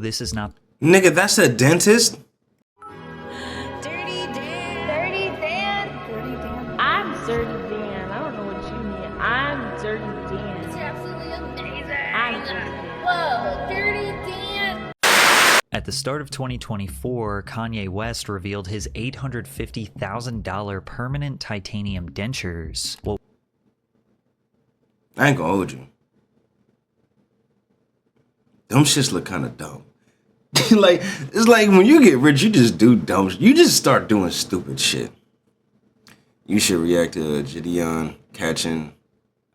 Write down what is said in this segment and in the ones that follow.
this is not. Nigga, that's a dentist? Dirty Dan. Dirty Dan. Dirty Dan. I'm Dirty Dan. I don't know what you mean. I'm Dirty Dan. It's absolutely amazing. I'm Dirty Dan. Whoa, Dirty Dan. At the start of 2024, Kanye West revealed his $850,000 permanent titanium dentures. Well, I ain't gonna hold you. Them shits look kind of dumb. Like, it's like when you get rich, you just do dumb shit. You just start doing stupid shit. You should react to Gideon catching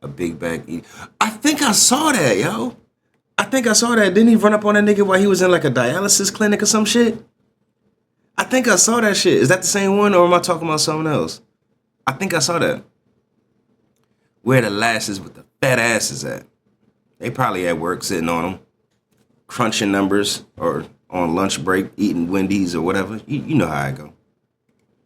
a big bag. I think I saw that, yo. I think I saw that. Didn't he run up on that nigga while he was in like a dialysis clinic or some shit? I think I saw that shit. Is that the same one or am I talking about something else? I think I saw that. Where the lasses with the fat asses at? They probably at work sitting on them, crunching numbers or on lunch break, eating Wendy's or whatever. You know how I go.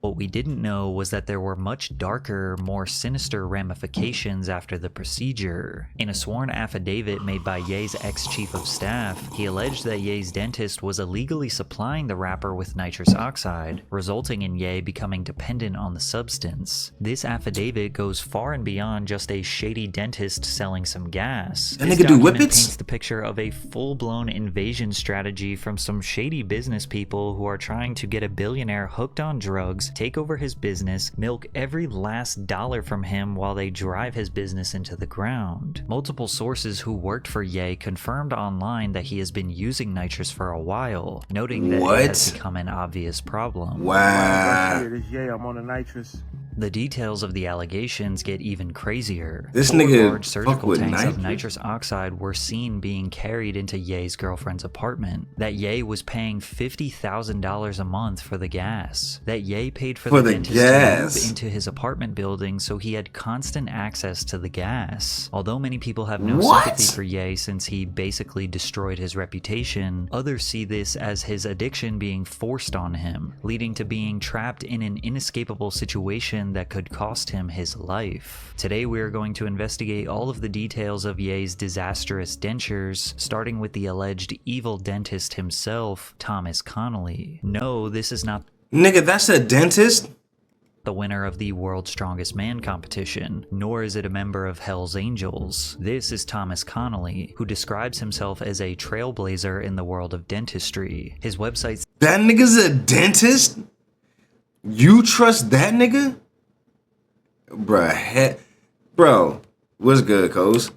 what we didn't know was that there were much darker, more sinister ramifications after the procedure. In a sworn affidavit made by Ye's ex-chief of staff, he alleged that Ye's dentist was illegally supplying the rapper with nitrous oxide, resulting in Ye becoming dependent on the substance. This affidavit goes far and beyond just a shady dentist selling some gas. That This nigga do document whippets? paints the picture of a full-blown invasion strategy from some shady business people who are trying to get a billionaire hooked on drugs, take over his business, milk every last dollar from him while they drive his business into the ground. Multiple sources who worked for Ye confirmed online that he has been using nitrous for a while, noting that it has What? become an obvious problem. Wow. I'm on the nitrous. The details of the allegations get even crazier. This 4 nigga large fuck surgical with tanks of nitrous? nitrous oxide were seen being carried into Ye's girlfriend's apartment. That Ye was paying $50,000 a month for the gas. That Ye paid for the dentist to gas. move into his apartment building so he had constant access to the gas. Although many people have no What? sympathy for Ye since he basically destroyed his reputation, others see this as his addiction being forced on him, leading to being trapped in an inescapable situation that could cost him his life. Today we are going to investigate all of the details of Ye's disastrous dentures, starting with the alleged evil dentist himself, Thomas Connolly. No, this is not Nigga, that's a dentist? the winner of the World's Strongest Man competition, nor is it a member of Hell's Angels. This is Thomas Connolly, who describes himself as a trailblazer in the world of dentistry. His website That nigga's a dentist? You trust that nigga? Bro, what's good, Coase?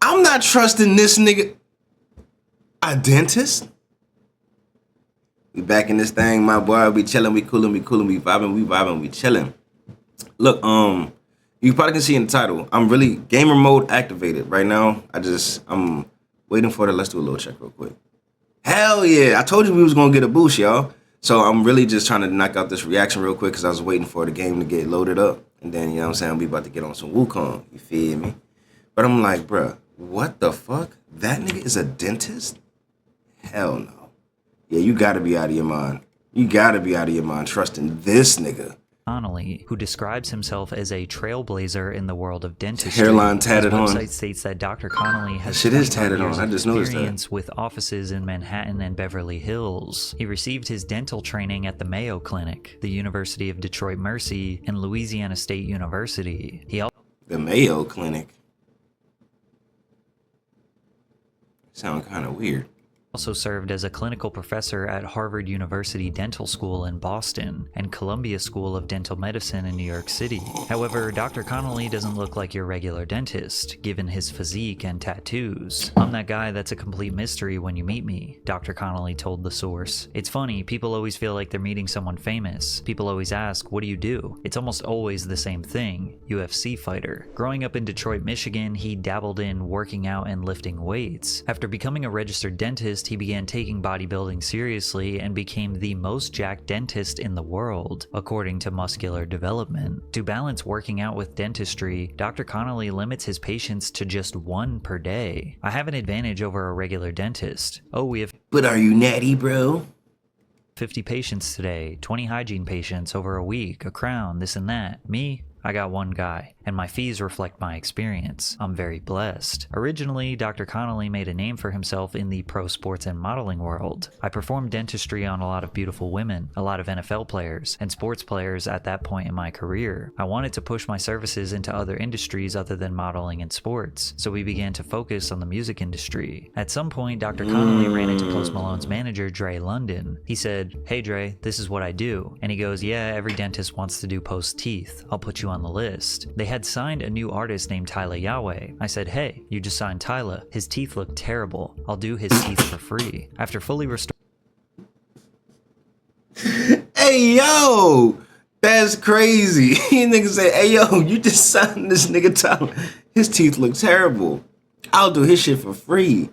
I'm not trusting this nigga. A dentist? We back in this thing, my boy. We chilling, we coolin', we vibing, we chilling. Look, you probably can see in the title, I'm really gamer mode activated right now. I'm waiting for it. Let's do a little check real quick. Hell yeah, I told you we was gonna get a boost, y'all. So I'm really just trying to knock out this reaction real quick because I was waiting for the game to get loaded up. And then, you know what I'm saying, we about to get on some Wukong, you feel me? But I'm like, bruh, what the fuck? That nigga is a dentist? Hell no. Yeah, you gotta be out of your mind. You gotta be out of your mind trusting this nigga. Connolly, who describes himself as a trailblazer in the world of dentistry. Hairline tatted His on. website states that Dr. Connolly has Shit is 25 tatted on. years I of just noticed that. experience with offices in Manhattan and Beverly Hills. He received his dental training at the Mayo Clinic, the University of Detroit Mercy, and Louisiana State University. He The Mayo Clinic. Sound kind of weird. also served as a clinical professor at Harvard University Dental School in Boston and Columbia School of Dental Medicine in New York City. However, Dr. Connolly doesn't look like your regular dentist, given his physique and tattoos. I'm that guy that's a complete mystery when you meet me, Dr. Connolly told the source. It's funny, people always feel like they're meeting someone famous. People always ask, what do you do? It's almost always the same thing, UFC fighter. Growing up in Detroit, Michigan, he dabbled in working out and lifting weights. After becoming a registered dentist, he began taking bodybuilding seriously and became the most jacked dentist in the world, according to Muscular Development. To balance working out with dentistry, Dr. Connolly limits his patients to just 1 per day. I have an advantage over a regular dentist. Oh, we have But are you natty, bro? 50 patients today, 20 hygiene patients over a week, a crown, this and that. Me? I got one guy, and my fees reflect my experience. I'm very blessed. Originally, Dr. Connolly made a name for himself in the pro sports and modeling world. I performed dentistry on a lot of beautiful women, a lot of NFL players, and sports players at that point in my career. I wanted to push my services into other industries other than modeling and sports, so we began to focus on the music industry. At some point, Dr. Connolly ran into Post Malone's manager, Dre London. He said, "Hey Dre, this is what I do." And he goes, "Yeah, every dentist wants to do Post teeth. I'll put you on the list." They had signed a new artist named Tyler Yahweh. I said, "Hey, you just signed Tyler. His teeth look terrible. I'll do his teeth for free." After fully restoring Hey, yo, that's crazy. Nigga say, "Hey, yo, you just signed this nigga Tyler. His teeth look terrible. I'll do his shit for free."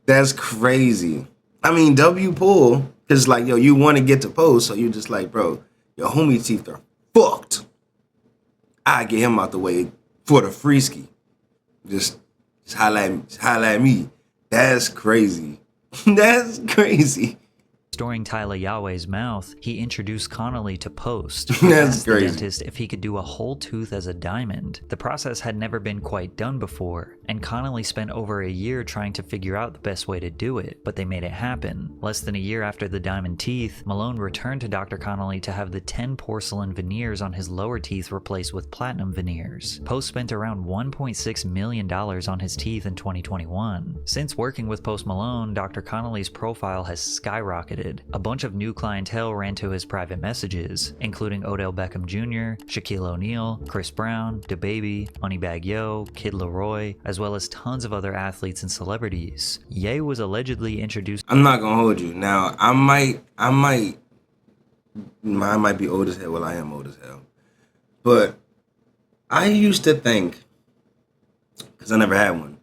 That's crazy. I mean, W pull, because like, yo, you want to get to Post, so you just like, bro, your homie teeth are fucked. I get him out the way for the free ski. Just holla at me. That's crazy. That's crazy. restoring Tyler Yahweh's mouth, he introduced Connolly to Post. That's The crazy. dentist if he could do a whole tooth as a diamond. The process had never been quite done before, and Connolly spent over a year trying to figure out the best way to do it, but they made it happen. Less than a year after the diamond teeth, Malone returned to Dr. Connolly to have the 10 porcelain veneers on his lower teeth replaced with platinum veneers. Post spent around $1.6 million on his teeth in 2021. Since working with Post Malone, Dr. Connolly's profile has skyrocketed. A bunch of new clientele ran to his private messages, including Odell Beckham Jr., Shaquille O'Neal, Chris Brown, DaBaby, Moneybagg Yo, Kid Laroi, as well as tons of other athletes and celebrities. Ye was allegedly introduced. I'm not gonna hold you. Now, I might be old as hell. Well, I am old as hell. But I used to think, because I never had one,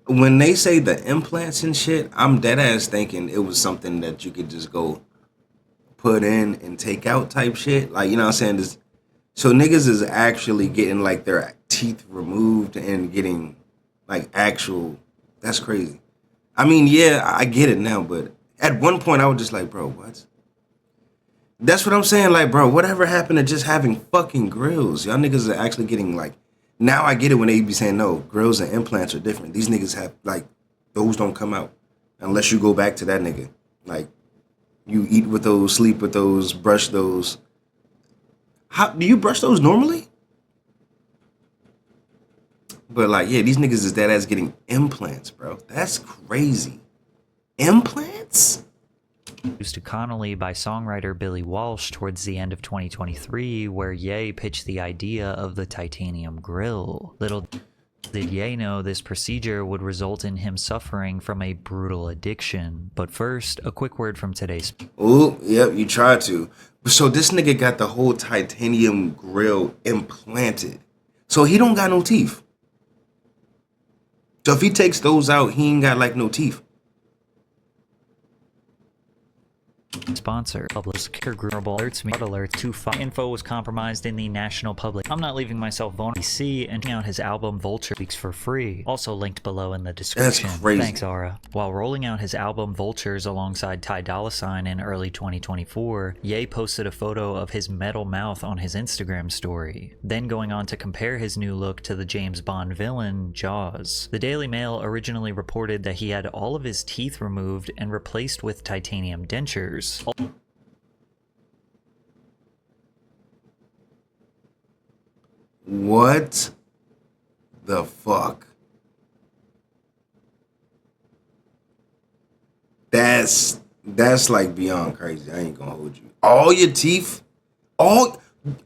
when they say the implants and shit, I'm dead ass thinking it was something that you could just go put in and take out type shit. Like, you know what I'm saying? So niggas is actually getting like their teeth removed and getting like actual, that's crazy. I mean, yeah, I get it now, but at one point I was just like, bro, what? That's what I'm saying. Like, bro, whatever happened to just having fucking grills? Y'all niggas are actually getting like, now I get it when they be saying, no, grills and implants are different. These niggas have, like, those don't come out unless you go back to that nigga. Like, you eat with those, sleep with those, brush those. How do you brush those normally? But, like, yeah, these niggas is dead ass getting implants, bro. That's crazy. Implants? Introduced to Connolly by songwriter Billy Walsh towards the end of 2023, where Ye pitched the idea of the titanium grill. Little did Ye know this procedure would result in him suffering from a brutal addiction. But first, a quick word from today's. Oh, yep, you tried to. So this nigga got the whole titanium grill implanted. So he don't got no teeth. So if he takes those out, he ain't got like no teeth. Sponsor Publisher Vulnerable alerts me alert to info was compromised in the national public. I'm not leaving myself vulnerable. See and check out his album Vulture weeks for free. Also linked below in the description. That's crazy. Thanks, Ara. While rolling out his album Vultures alongside Ty Dolla $ign in early 2024, Ye posted a photo of his metal mouth on his Instagram story. Then going on to compare his new look to the James Bond villain Jaws. The Daily Mail originally reported that he had all of his teeth removed and replaced with titanium dentures. What the fuck? That's like beyond crazy. I ain't gonna hold you. All your teeth, all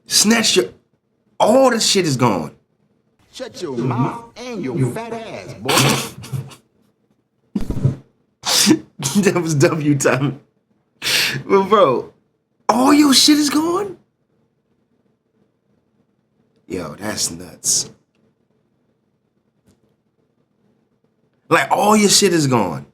this shit is gone. Shut your mouth and your fat ass, boy. That was W time. But bro, all your shit is gone? Yo, that's nuts. Like all your shit is gone.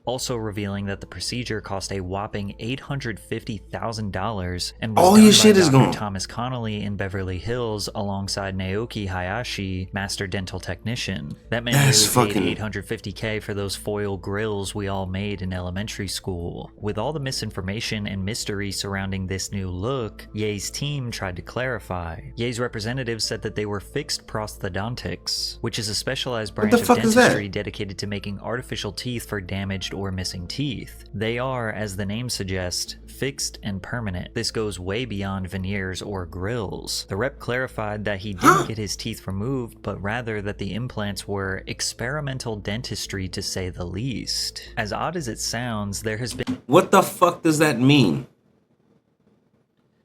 also revealing that the procedure cost a whopping $850,000 and was All done your by shit is Dr. gone. Thomas Connolly in Beverly Hills alongside Naoki Hayashi, master dental technician. That man That's really fucking- paid $850K for those foil grills we all made in elementary school. With all the misinformation and mystery surrounding this new look, Ye's team tried to clarify. Ye's representatives said that they were fixed prosthodontics, which is a specialized branch the of fuck is that? dentistry dedicated to making artificial teeth for damaged or missing teeth. They are, as the name suggests, fixed and permanent. This goes way beyond veneers or grills. The rep clarified that he didn't get his teeth removed, but rather that the implants were experimental dentistry to say the least. As odd as it sounds, there has been What the fuck does that mean?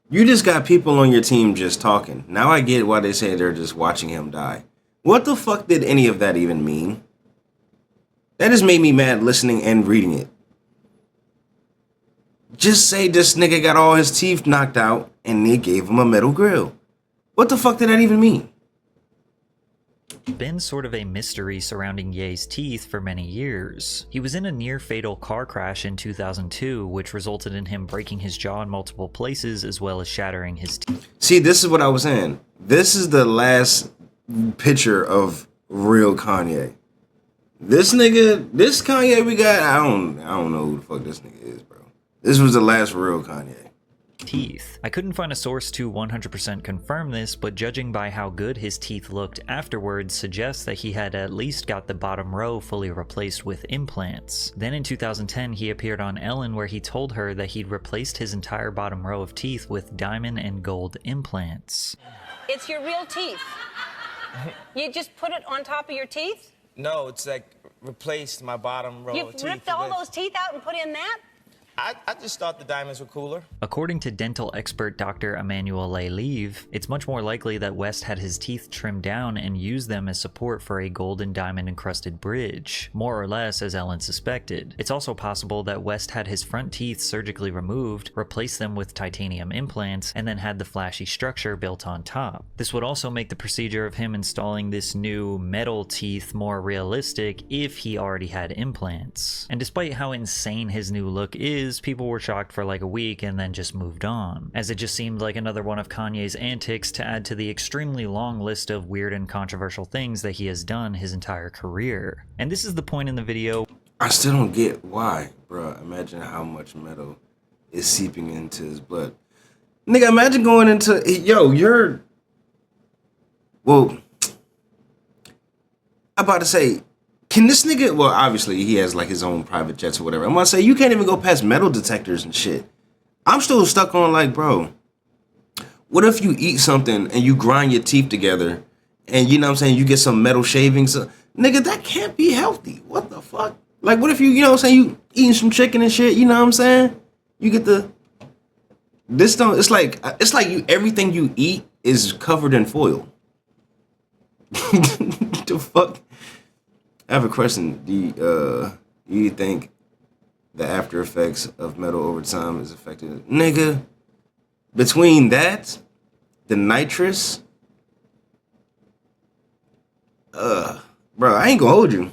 You just got people on your team just talking. Now I get why they say they're just watching him die. What the fuck did any of that even mean? That just made me mad listening and reading it. Just say this nigga got all his teeth knocked out and they gave him a metal grill. What the fuck did that even mean? been sort of a mystery surrounding Ye's teeth for many years. He was in a near-fatal car crash in 2002, which resulted in him breaking his jaw in multiple places as well as shattering his teeth. See, this is what I was saying. This is the last picture of real Kanye. This nigga, this Kanye we got, I don't know who the fuck this nigga is, bro. This was the last real Kanye. Teeth. I couldn't find a source to 100% confirm this, but judging by how good his teeth looked afterwards suggests that he had at least got the bottom row fully replaced with implants. Then in 2010 he appeared on Ellen where he told her that he'd replaced his entire bottom row of teeth with diamond and gold implants. It's your real teeth. You just put it on top of your teeth? No, it's like replaced my bottom row You of teeth. ripped all those teeth out and put in that? I just thought the diamonds were cooler. According to dental expert Dr. Emmanuel Lev, it's much more likely that West had his teeth trimmed down and used them as support for a gold and diamond encrusted bridge, more or less as Ellen suspected. It's also possible that West had his front teeth surgically removed, replaced them with titanium implants, and then had the flashy structure built on top. This would also make the procedure of him installing this new metal teeth more realistic if he already had implants. And despite how insane his new look is, people were shocked for like a week and then just moved on, as it just seemed like another one of Kanye's antics to add to the extremely long list of weird and controversial things that he has done his entire career. And this is the point in the video. I still don't get why, bro. Imagine how much metal is seeping into his blood. Nigga, imagine going into, well, I'm about to say, can this nigga, well, obviously he has like his own private jets or whatever. I'm gonna say you can't even go past metal detectors and shit. I'm still stuck on like, bro, what if you eat something and you grind your teeth together and you know what I'm saying, you get some metal shavings? Nigga, that can't be healthy. What the fuck? Like, what if you know what I'm saying, you eating some chicken and shit, you know what I'm saying? You get it's like you, everything you eat is covered in foil. The fuck? I have a question. Do you think the after effects of metal over time is affected? Nigga, between that, the nitrous, bro, I ain't gonna hold you.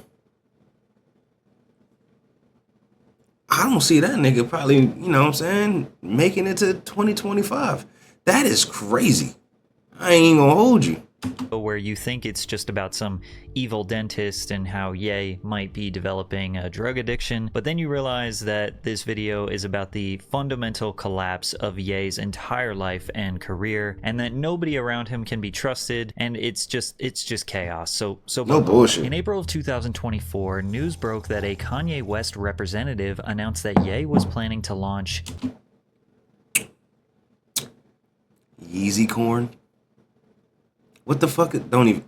I don't see that nigga probably, you know what I'm saying, making it to 2025. That is crazy. I ain't gonna hold you. Where you think it's just about some evil dentist and how Ye might be developing a drug addiction, but then you realize that this video is about the fundamental collapse of Ye's entire life and career, and that nobody around him can be trusted, and it's just chaos. So No bullshit. In April of 2024, news broke that a Kanye West representative announced that Ye was planning to launch Yeezy corn. What the fuck? Don't even.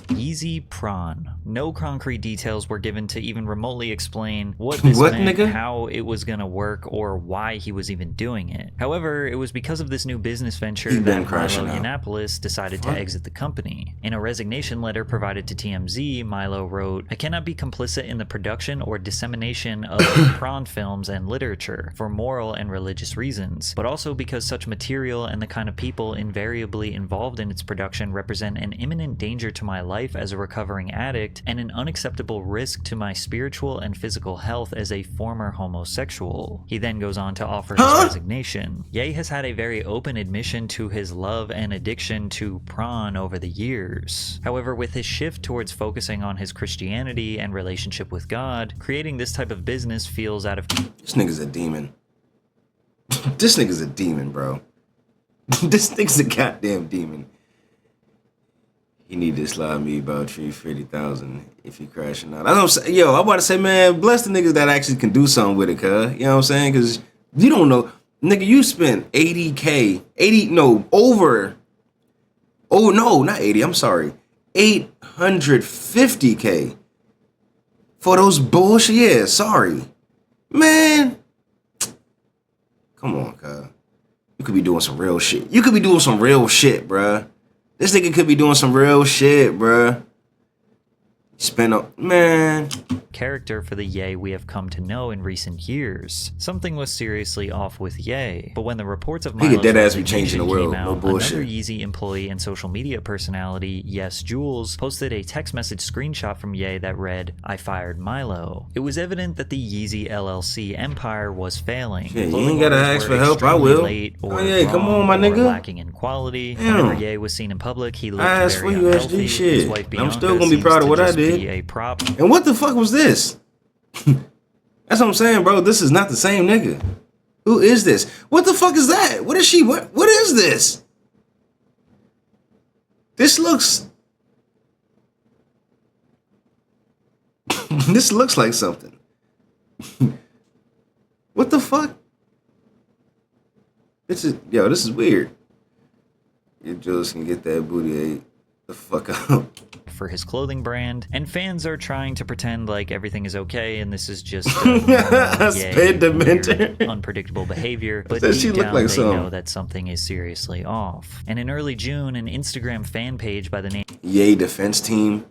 Yeezy Prawn. No concrete details were given to even remotely explain what this What, meant, nigga? how it was gonna work, or why he was even doing it. However, it was because of this new business venture He's been that crashing Milo out. Yiannopoulos decided to Fuck. exit the company. In a resignation letter provided to TMZ, Milo wrote, "I cannot be complicit in the production or dissemination of prawn films and literature for moral and religious reasons, but also because such material and the kind of people invariably involved in its production represent an imminent danger to my life as a recovering addict and an unacceptable risk to my spiritual and physical health as a former homosexual. He then goes on to offer his resignation. Ye has had a very open admission to his love and addiction to prawn over the years. However, with his shift towards focusing on his Christianity and relationship with God, creating this type of business feels out of... This nigga's a demon. This nigga's a demon, bro. This nigga's a goddamn demon. He need to slide me about $350,000 if he crashing out. I don't say, yo, I'm about to say, man, bless the niggas that actually can do something with it, cuz. You know what I'm saying? Because you don't know. Nigga, you spent 80K. Oh, no, not 80. I'm sorry. 850K for those bullshit. Yeah, sorry. Man. Come on, cuz. You could be doing some real shit. You could be doing some real shit, bruh. This nigga could be doing some real shit, bruh. Spend up, man. Character for the Ye we have come to know in recent years. Something was seriously off with Ye, but when the reports of Milo's resignation came out, another Yeezy employee and social media personality, Yes Jules, posted a text message screenshot from Ye that read, "I fired Milo." It was evident that the Yeezy LLC empire was failing. Yeah, you ain't gotta ask for help, I will. Oh yeah, come on, my nigga. Lacking in quality. Whenever Ye was seen in public, he looked very unhealthy. His wife Bianca, I'm still gonna be proud of what I did. A prop. And what the fuck was this? That's what I'm saying, bro. This is not the same nigga. Who is this? What the fuck is that? What is she? What is this? This looks... This looks like something. What the fuck? This is weird. You just can get that booty ate the fuck up. For his clothing brand, and fans are trying to pretend like everything is okay and this is just unpredictable behavior, but deep down they know that something is seriously off. And in early June, an Instagram fan page by the name Ye Defense Team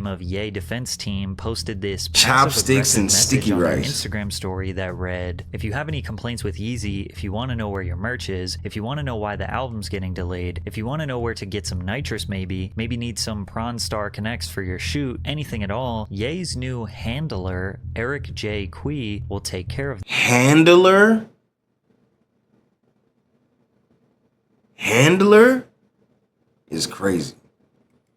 of Ye Defense Team posted this chopsticks and sticky rice Instagram story that read, "If you have any complaints with Yeezy, if you want to know where your merch is, if you want to know why the album's getting delayed, if you want to know where to get some nitrous maybe need some Prawn Star Connects for your shoot, anything at all, Ye's new handler, Eric J. Quee, will take care of..." Handler? Handler is crazy.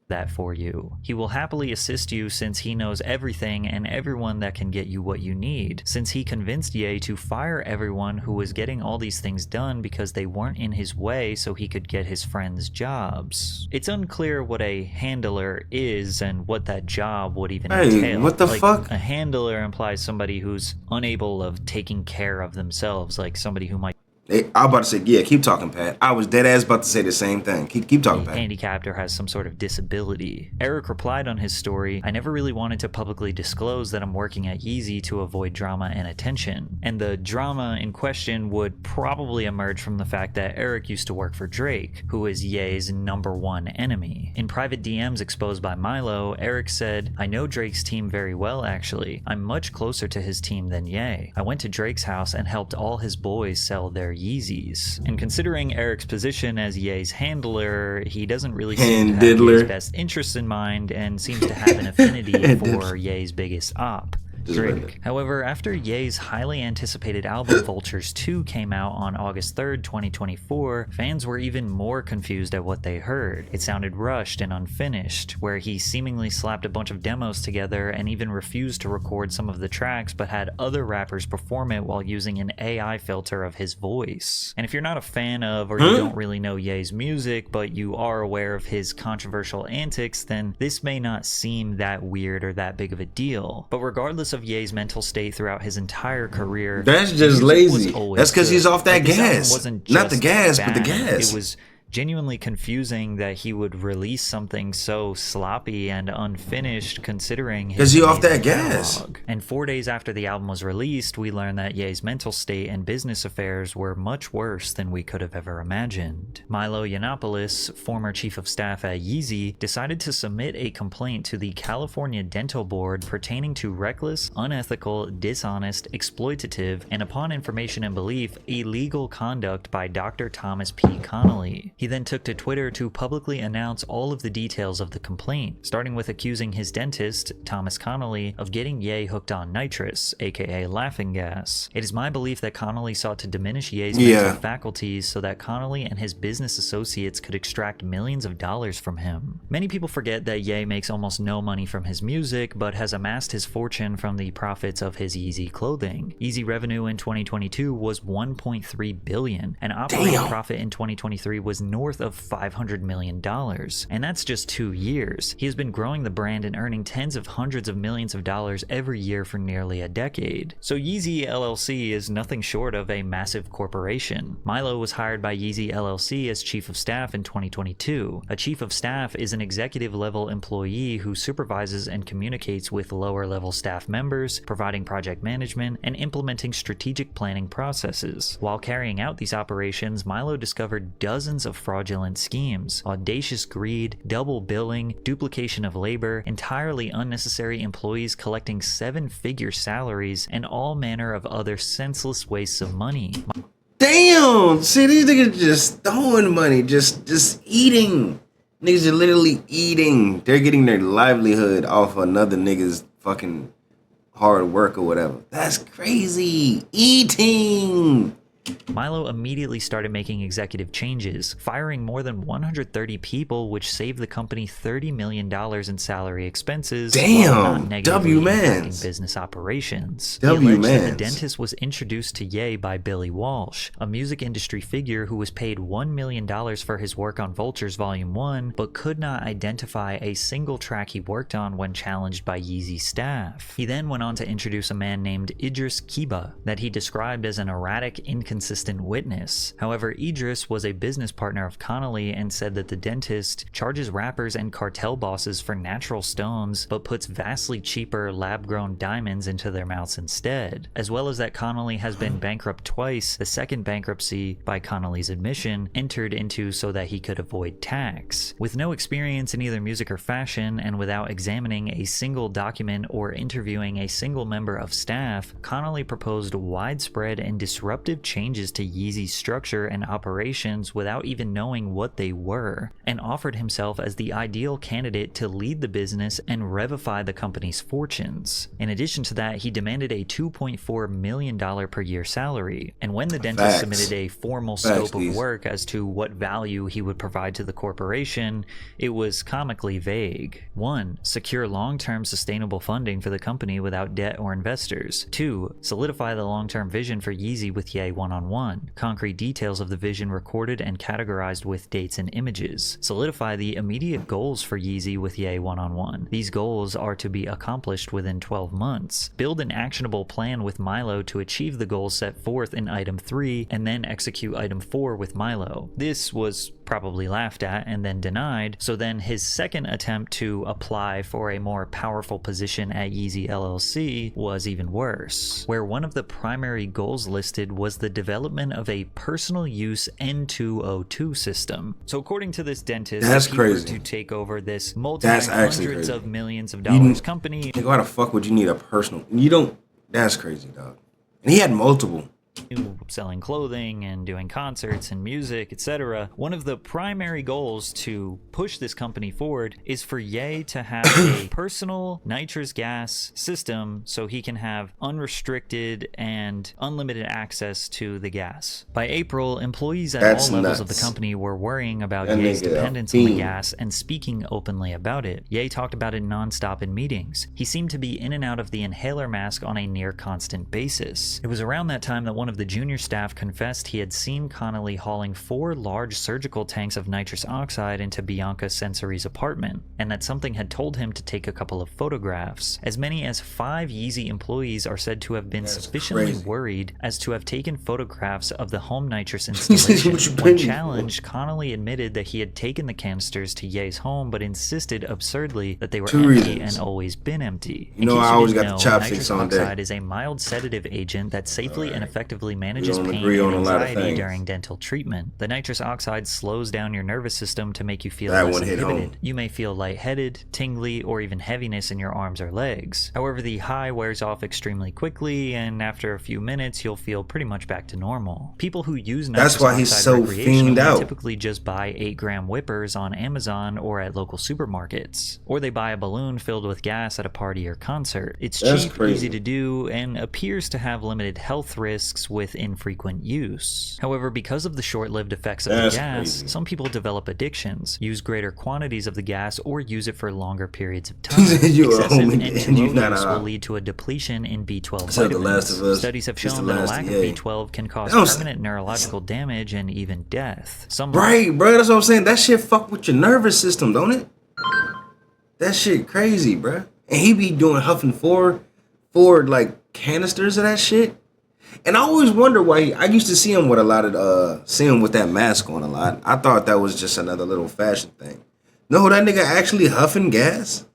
That for you. He will happily assist you since he knows everything and everyone that can get you what you need, since he convinced Ye to fire everyone who was getting all these things done because they weren't in his way so he could get his friends jobs. It's unclear what a handler is and what that job would even entail. What the fuck? A handler implies somebody who's unable of taking care of themselves, like somebody who might... I'm about to say, yeah, keep talking, Pat. I was dead ass about to say the same thing. Keep talking, Pat. Handicapped or has some sort of disability. Eric replied on his story, "I never really wanted to publicly disclose that I'm working at Yeezy to avoid drama and attention." And the drama in question would probably emerge from the fact that Eric used to work for Drake, who is Ye's #1 enemy. In private DMs exposed by Milo, Eric said, "I know Drake's team very well actually. I'm much closer to his team than Ye. I went to Drake's house and helped all his boys sell their Yeezys." And considering Eric's position as Ye's handler, he doesn't really seem to have Ye's best interests in mind and seems to have an affinity for Ye's biggest op, Drake. However, after Ye's highly anticipated album Vultures 2 came out on August 3rd, 2024, fans were even more confused at what they heard. It sounded rushed and unfinished, where he seemingly slapped a bunch of demos together and even refused to record some of the tracks but had other rappers perform it while using an AI filter of his voice. And if you're not a fan of or you don't really know Ye's music but you are aware of his controversial antics, then this may not seem that weird or that big of a deal. But regardless of Ye's mental state throughout his entire career, that's just lazy. That's because he's off that gas. Not the gas, but the gas. It was genuinely confusing that he would release something so sloppy and unfinished considering his he off that gas. And 4 days after the album was released, we learned that Ye's mental state and business affairs were much worse than we could have ever imagined. Milo Yiannopoulos, former chief of staff at Yeezy, decided to submit a complaint to the California Dental Board pertaining to reckless, unethical, dishonest, exploitative, and upon information and belief, illegal conduct by Dr. Thomas P. Connolly. He then took to Twitter to publicly announce all of the details of the complaint, starting with accusing his dentist, Thomas Connolly, of getting Ye hooked on nitrous, aka laughing gas. It is my belief that Connolly sought to diminish Ye's mental faculties so that Connolly and his business associates could extract millions of dollars from him. Many people forget that Ye makes almost no money from his music, but has amassed his fortune from the profits of his Yeezy clothing. Yeezy revenue in 2022 was $1.3 billion, and operating profit in 2023 was north of $500 million. And that's just 2 years. He has been growing the brand and earning tens of hundreds of millions of dollars every year for nearly a decade. So Yeezy LLC is nothing short of a massive corporation. Milo was hired by Yeezy LLC as chief of staff in 2022. A chief of staff is an executive level employee who supervises and communicates with lower level staff members, providing project management and implementing strategic planning processes. While carrying out these operations, Milo discovered dozens of fraudulent schemes, audacious greed, double billing, duplication of labor, entirely unnecessary employees collecting 7-figure salaries, and all manner of other senseless wastes of money. Damn! See, these niggas just throwing money, just eating. Niggas are literally eating. They're getting their livelihood off another nigga's fucking hard work or whatever. That's crazy. Eating. Milo immediately started making executive changes, firing more than 130 people, which saved the company $30 million in salary expenses. Damn, while not negatively W-mans. impacting business operations. He alleged that the dentist was introduced to Ye by Billy Walsh, a music industry figure who was paid $1 million for his work on Vultures Volume 1, but could not identify a single track he worked on when challenged by Yeezy staff. He then went on to introduce a man named Idris Kiba that he described as an erratic, inconsistent witness. However, Idris was a business partner of Connolly and said that the dentist charges rappers and cartel bosses for natural stones but puts vastly cheaper lab-grown diamonds into their mouths instead, as well as that Connolly has been bankrupt twice, the second bankruptcy, by Connolly's admission, entered into so that he could avoid tax. With no experience in either music or fashion, and without examining a single document or interviewing a single member of staff, Connolly proposed widespread and disruptive changes to Yeezy's structure and operations without even knowing what they were, and offered himself as the ideal candidate to lead the business and revivify the company's fortunes. In addition to that, he demanded a $2.4 million per year salary, and when the dentist submitted a formal scope of work as to what value he would provide to the corporation, it was comically vague. 1. Secure long-term sustainable funding for the company without debt or investors. 2. Solidify the long-term vision for Yeezy with Ye one-on-one. Concrete details of the vision recorded and categorized with dates and images. Solidify the immediate goals for Yeezy with Ye one-on-one. These goals are to be accomplished within 12 months. Build an actionable plan with Milo to achieve the goals set forth in item 3, and then execute item 4 with Milo. This was probably laughed at and then denied, so then his second attempt to apply for a more powerful position at Yeezy LLC was even worse, where one of the primary goals listed was the development of a personal use N2O2 system. So according to this dentist, that's if he crazy. were to take over this multi-hundreds of millions of dollars company, why the fuck would you need a personal? You don't. That's crazy, dog. And he had multiple. selling clothing and doing concerts and music, etc. One of the primary goals to push this company forward is for Ye to have a personal nitrous gas system so he can have unrestricted and unlimited access to the gas. By April, employees at all levels of the company were worrying about Ye's dependence on the gas and speaking openly about it. Ye talked about it nonstop in meetings. He seemed to be in and out of the inhaler mask on a near constant basis. It was around that time that one one of the junior staff confessed he had seen Connolly hauling 4 large surgical tanks of nitrous oxide into Bianca Sensory's apartment, and that something had told him to take a couple of photographs. As many as 5 Yeezy employees are said to have been sufficiently worried as to have taken photographs of the home nitrous installation. When challenged, Connolly admitted that he had taken the canisters to Ye's home, but insisted absurdly that they were empty and always been empty. You know, I always got the chopsticks on deck. Nitrous oxide is a mild sedative agent that safely and effectively manages pain and anxiety during dental treatment. The nitrous oxide slows down your nervous system to make you feel less inhibited. You may feel lightheaded, tingly, or even heaviness in your arms or legs. However, the high wears off extremely quickly, and after a few minutes, you'll feel pretty much back to normal. People who use nitrous oxide recreationally typically just buy 8-gram whippers on Amazon or at local supermarkets, or they buy a balloon filled with gas at a party or concert. It's cheap, easy to do, and appears to have limited health risks with infrequent use. However, because of the short-lived effects of the gas, some people develop addictions, use greater quantities of the gas, or use it for longer periods of time. Excessive NO use will lead to a depletion in B12 vitamins. Studies have shown that a lack of B12 can cause permanent neurological damage and even death. Right, bro, that's what I'm saying. That shit fuck with your nervous system, don't it? That shit crazy, bro. And he be doing huffing four like canisters of that shit. And I always wonder why I used to see him with a lot of see him with that mask on a lot. I thought that was just another little fashion thing. No, that nigga actually huffing gas.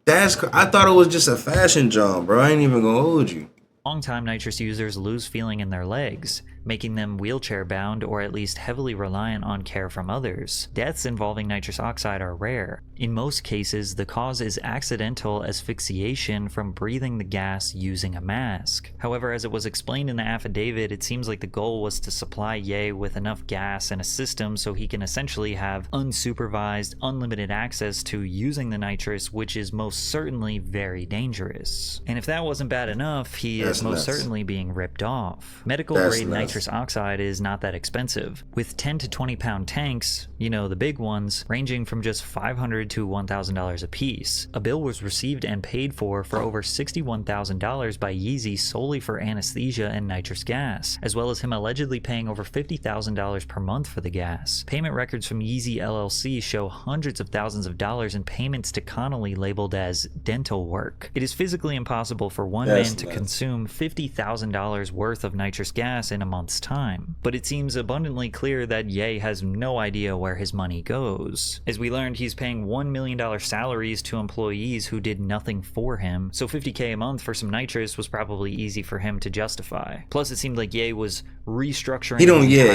I thought it was just a fashion job, bro. I ain't even gonna hold you. Long-time nitrous users lose feeling in their legs, making them wheelchair-bound or at least heavily reliant on care from others. Deaths involving nitrous oxide are rare. In most cases, the cause is accidental asphyxiation from breathing the gas using a mask. However, as it was explained in the affidavit, it seems like the goal was to supply Ye with enough gas in a system so he can essentially have unsupervised, unlimited access to using the nitrous, which is most certainly very dangerous. And if that wasn't bad enough, he is most certainly being ripped off. Medical-grade nitrous oxide is not that expensive, with 10 to 20 pound tanks, you know, the big ones, ranging from just $500 to $1,000 a piece. A bill was received and paid for over $61,000 by Yeezy solely for anesthesia and nitrous gas, as well as him allegedly paying over $50,000 per month for the gas. Payment records from Yeezy LLC show hundreds of thousands of dollars in payments to Connolly labeled as dental work. It is physically impossible for one man to consume $50,000 worth of nitrous gas in a month's time, but it seems abundantly clear that Ye has no idea where his money goes. As we learned, he's paying $1 million salaries to employees who did nothing for him, so $50K a month for some nitrous was probably easy for him to justify. Plus, it seemed like Ye was restructuring.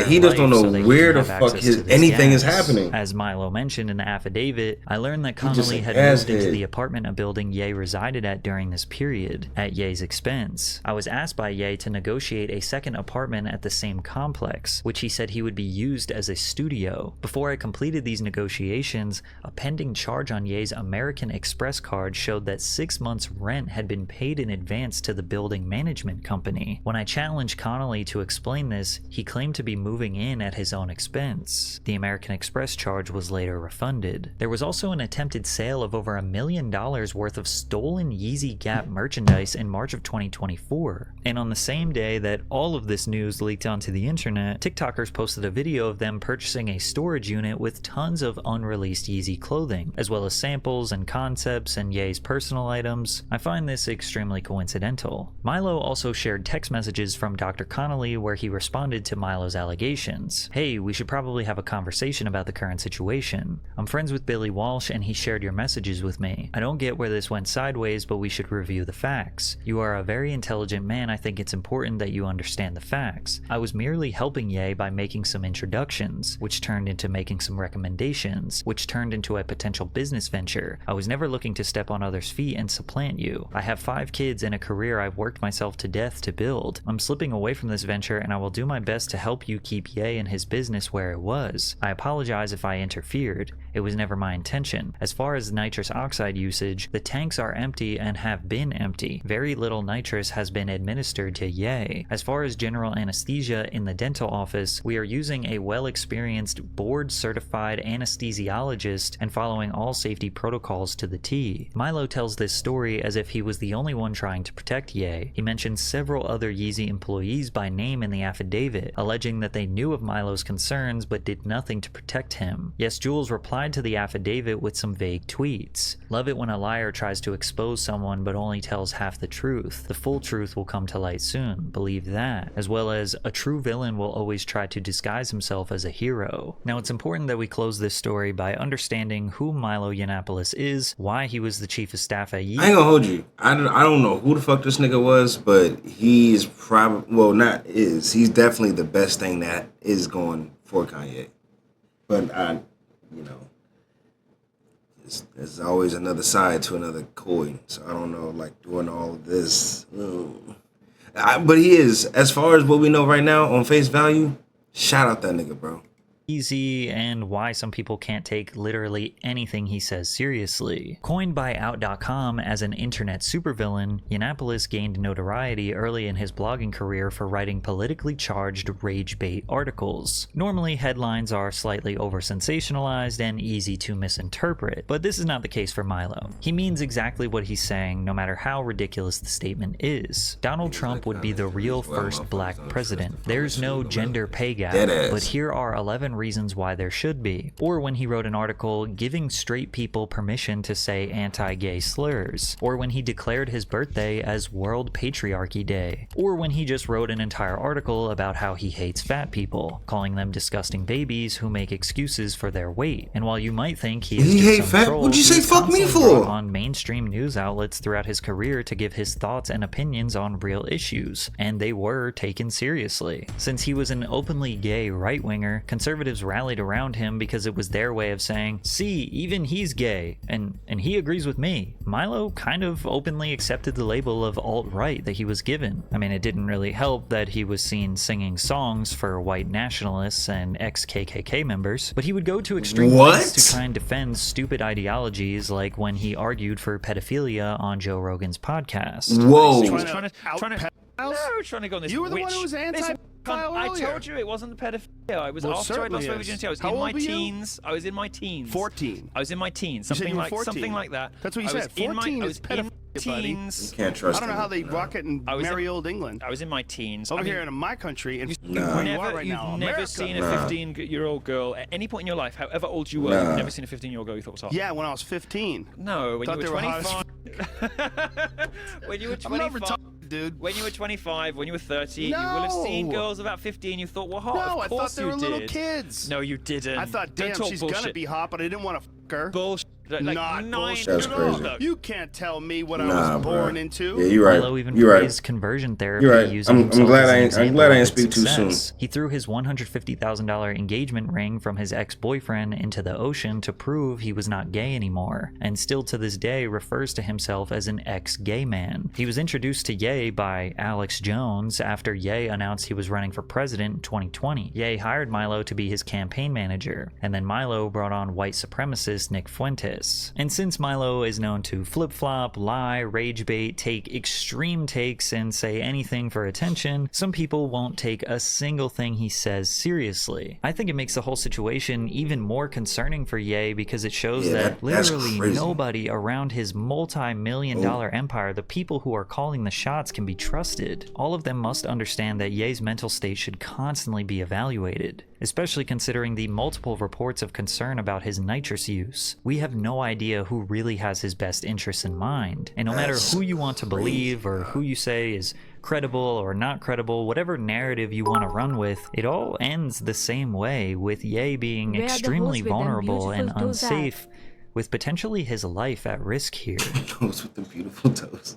He just don't know where the fuck anything is happening. As Milo mentioned in the affidavit, I learned that Connolly had moved into the apartment building Ye resided at during this period, at Ye's expense. I was asked by Ye to negotiate a second apartment at the same complex, which he said he would be used as a studio. Before I completed these negotiations, a pending charge on Ye's American Express card showed that 6 months' rent had been paid in advance to the building management company. When I challenged Connolly to explain this, he claimed to be moving in at his own expense. The American Express charge was later refunded. There was also an attempted sale of over $1 million worth of stolen Yeezy Gap merchandise in March of 2024. And on the same day that all of this news leaked onto the internet, TikTokers posted a video of them purchasing a storage unit with tons of unreleased Yeezy clothing, as well as samples and concepts and Ye's personal items. I find this extremely coincidental. Milo also shared text messages from Dr. Connolly where he responded to Milo's allegations. Hey, we should probably have a conversation about the current situation. I'm friends with Billy Walsh and he shared your messages with me. I don't get where this went sideways, but we should review the facts. You are a very intelligent man. I think it's important that you understand the facts. I was merely helping Ye by making some introductions, which turned into making some recommendations, which turned into a potential business venture. I was never looking to step on others' feet and supplant you. I have 5 kids and a career I've worked myself to death to build. I'm slipping away from this venture and I will do my best to help you keep Ye and his business where it was. I apologize if I interfered. It was never my intention. As far as nitrous oxide usage, the tanks are empty and have been empty. Very little nitrous has been administered to Ye. As far as general anesthesia in the dental office, we are using a well-experienced, board-certified anesthesiologist and following all safety protocols to the T. Milo tells this story as if he was the only one trying to protect Ye. He mentions several other Yeezy employees by name in the affidavit, alleging that they knew of Milo's concerns but did nothing to protect him. Yes, Jules replied to the affidavit with some vague tweets. Love it when a liar tries to expose someone but only tells half the truth. The full truth will come to light soon, believe that. As well as, a true villain will always try to disguise himself as a hero. Now it's important that we close this story by understanding who Milo Yiannopoulos is, why he was the chief of staff at Yeezy. I ain't gonna hold you. I don't know who the fuck this nigga was, but he is probably, well, not is, he's definitely the best thing that is going for Kanye. But you know, there's always another side to another coin. So I don't know, like, doing all of this. But he is, as far as what we know right now on face value, shout out that nigga, bro. Easy, and why some people can't take literally anything he says seriously. Coined by Out.com as an internet supervillain, Yiannopoulos gained notoriety early in his blogging career for writing politically charged rage bait articles. Normally, headlines are slightly over-sensationalized and easy to misinterpret, but this is not the case for Milo. He means exactly what he's saying, no matter how ridiculous the statement is. Donald Trump would be the real first black president. There's no gender pay gap, but here are 11 reasons why there should be. Or when he wrote an article giving straight people permission to say anti-gay slurs. Or when he declared his birthday as World Patriarchy Day. Or when he just wrote an entire article about how he hates fat people, calling them disgusting babies who make excuses for their weight. And while you might think he is just some troll, what'd you say he's fuck me constantly for? brought on mainstream news outlets throughout his career to give his thoughts and opinions on real issues, and they were taken seriously. Since he was an openly gay right-winger, conservatives rallied around him because it was their way of saying, see, even he's gay, and he agrees with me. Milo kind of openly accepted the label of alt-right that he was given. I mean, it didn't really help that he was seen singing songs for white nationalists and ex-KKK members, but he would go to extreme lengths to try and defend stupid ideologies, like when he argued for pedophilia on Joe Rogan's podcast. Whoa. Trying to go on this. You were the one who was anti-pedophile I earlier. told you it wasn't the pedophilia. I was after I'd lost my virginity. I was in my teens. I was in my teens. 14. I was in my teens. You said Something you were like 14. something like that. That's what you I was said. in 14 I is was in pedophilia, teens. You can't trust I don't know him. how they rock it in merry old England. I was in my teens. Over I mean, here in my country, and Nah. where you Never, are right you've now, never America. seen a 15-year-old girl at any point in your life, however old you were. Nah. You've never seen a 15-year-old girl you thought was hot. Yeah, when I was 15. No, when Thought you they were were hot 25. When you were I'm not 25. retarded, dude. When you were 25, when you were 30, you will have seen No. girls about 15 you thought were hot. No, of I thought course they you were did. little kids. No, you didn't. I thought, Don't damn, talk she's bullshit. gonna be hot, but I didn't want to f her. Bullshit. Like Not nine bullshit That's at all. crazy. You can't tell me what I Nah, was born bro. into. Yeah, you're right. Milo even You're right. praised conversion therapy You're right. using I'm himself glad as an I ain't example glad I of ain't its speak too soon. success. He threw his $150,000 engagement ring from his ex-boyfriend into the ocean to prove he was not gay anymore, and still to this day refers to himself as an ex-gay man. He was introduced to Ye by Alex Jones after Ye announced he was running for president in 2020. Ye hired Milo to be his campaign manager, and then Milo brought on white supremacist Nick Fuentes. And since Milo is known to flip-flop, lie, rage bait, take extreme takes, and say anything for attention, some people won't take a single thing he says seriously. I think it makes the whole situation even more concerning for Ye because it shows that that's literally crazy. nobody around his multi-million-dollar empire, the people who are calling the shots, can be trusted. All of them must understand that Ye's mental state should constantly be evaluated, especially considering the multiple reports of concern about his nitrous use. We have no idea who really has his best interests in mind, and no matter who you want to believe or who you say is credible or not credible, whatever narrative you want to run with, it all ends the same way, with Ye being Where are the extremely hoes with them vulnerable and beautiful toes at? unsafe, with potentially his life at risk here. Goes with the beautiful toes.